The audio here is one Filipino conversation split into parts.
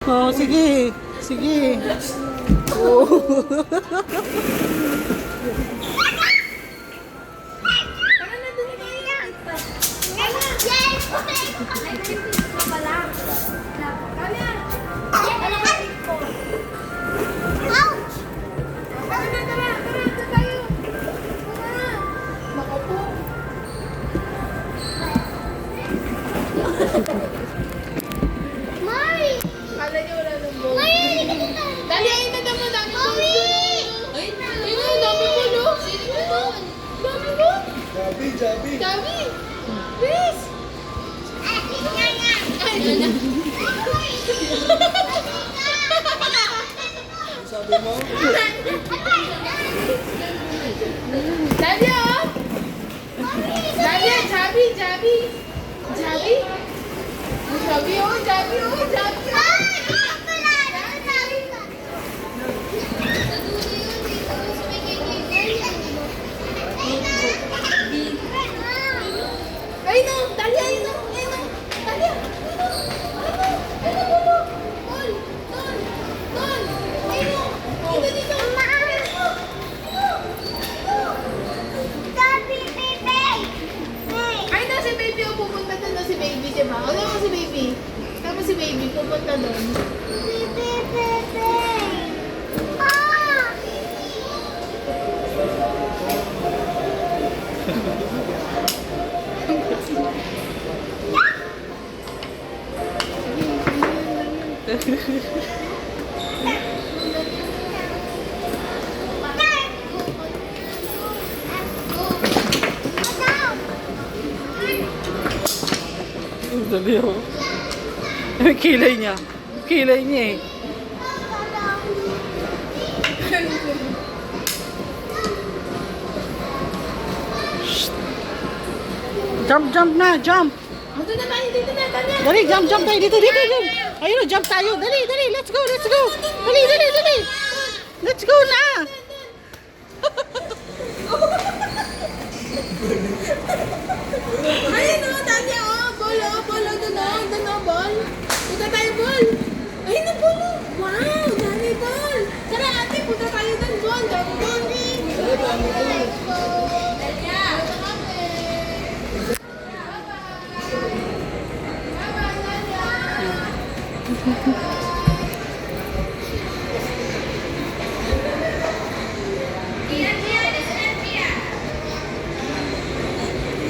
Oh, sige. Sige. Oh. Dali, ayun na naman. Dami ko. Ayun na, dami ko, no? Dami ko. Jabi. Dami. Please. Sabi mo? Dali, oh. Dali, Jabi. Jabi, oh. Ayun na, dali, ayun na. Dali, ayun na. Tol. Ayun na. Dito. Ay, na si baby. O, pupunta doon na si baby, diba? O, naman si baby. Tama si baby, pupunta doon. Dali oh. Kilay niya. Kilay niya eh. Jump na, jump. Dito na tayo, dito na. Dali, jump tayo dito. Ayun, jump tayo. Dali, let's go. Dali. Let's go na. Ayun o, Tanya, oh. Ball, doon o, ball. Punta tayo, ball. Ayun na, ball, oh. Wow, dami ball. Tara, ate, punta tayo doon, ball. Dami ball. Let's go. Tanya. Bye-bye, Tanya.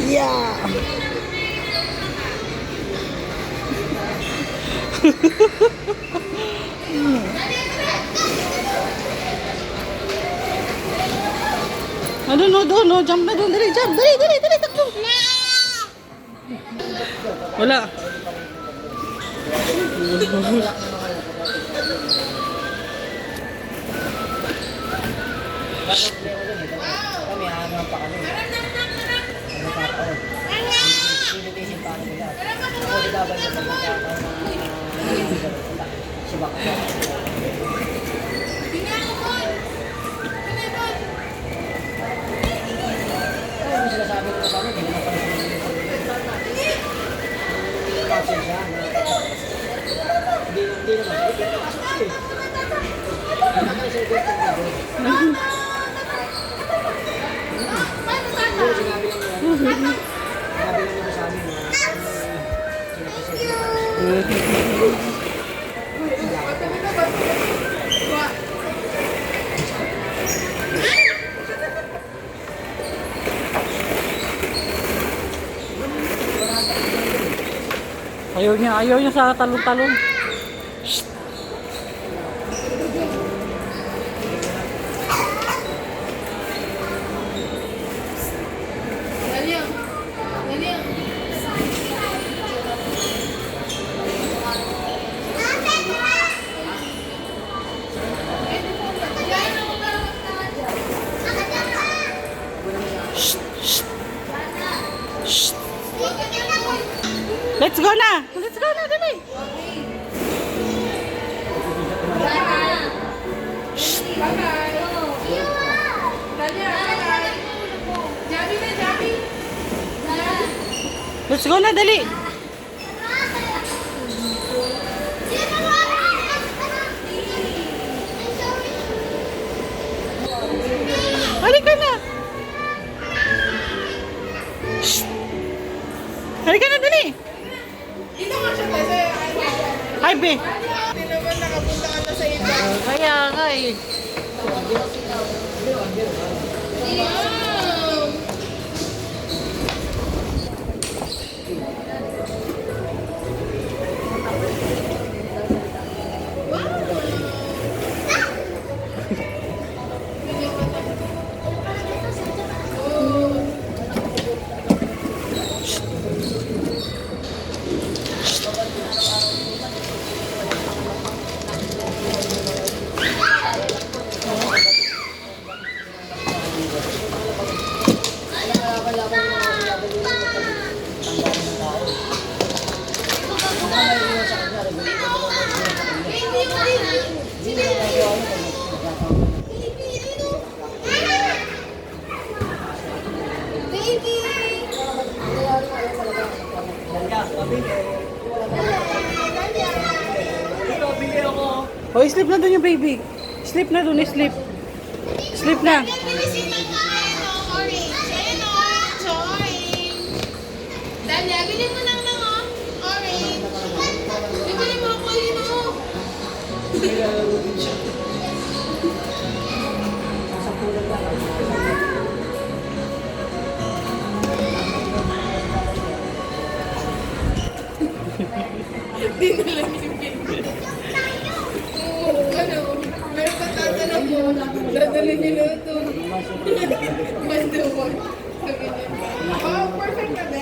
Yeah. No, jump na doon. Dali, takbo. Wala. Kami, hanap pa kami. Ano pa ako? Invitation pa nila. Ako dilaban sa pagkakataon na si Bakso. Ano sila sabi ko sa amin? Hindi naman pa kasi siya. Hindi naman. Hindi naman siya dito. Sinabi lang nito sa amin na Ayaw niya sa talong-talong. Let's go na, dali. Let's go na, dali. Halika na. Shh. Halika na, dali. Dito nga siya kasi. Hi, be. Hindi naman nakapunta ka na sa iba. Kaya nga eh. Wow! Oh, sleep na dun yung baby. Sleep na dun, sleep. Sleep na. Dalia, bilhin mo lang ng orange. Bibili mo ako yun o. Di na lang yung baby. Ano, meron pa tatanong mo. Dadalhin niyo na ito. Banda mo. Sabi niya. Oh, perfect ka ba?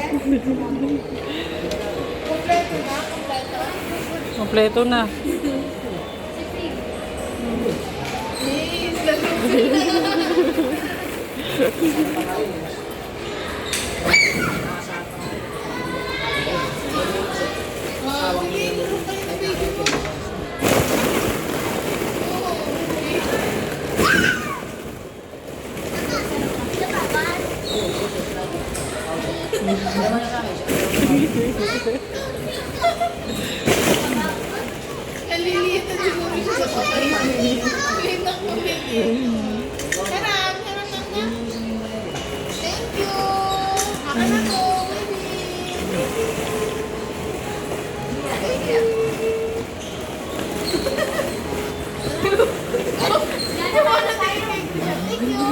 Kompleto na? Kompleto? Kompleto na. Please, lalo. Wow, sige, tulog kayo na baby mo. Kaliliit na siguro siya sa kapay. Wait lang po, baby. Harap, harap lang na. Thank you. Ako na po, baby. Thank you. Wala tayo. Thank you.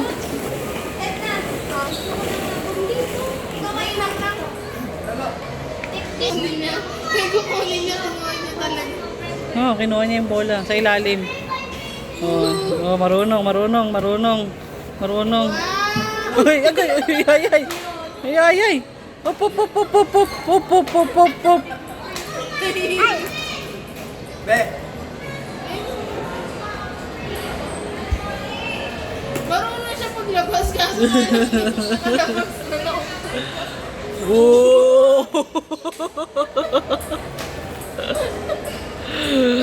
Kakain lang lang. Kunin niya. Kaya kukunin niya, kukunin niya talaga. Oh, kinuha niya yung bola sa ilalim. Oh, marunong, marunong, marunong. Marunong. Uy, agay, ay, ay, ay. Ay, ay, ay. Op, op, op, op, op, op, op, op, op, op, op. Be! Marunong siya paglabas kaso malabas na lang. Oh!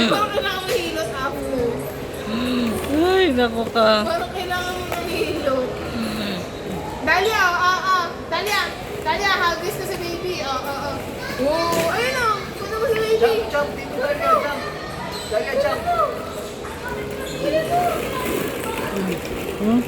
Parang kailangan mahilot after. Ay, naku ka. Parang kailangan mo mahilot. Dalia, Dalia, Dalia, hagis ka si baby. Oh, ayun o. Puno mo si baby. Jump! Dito Dalia, jump! Dalia, jump! Hmm?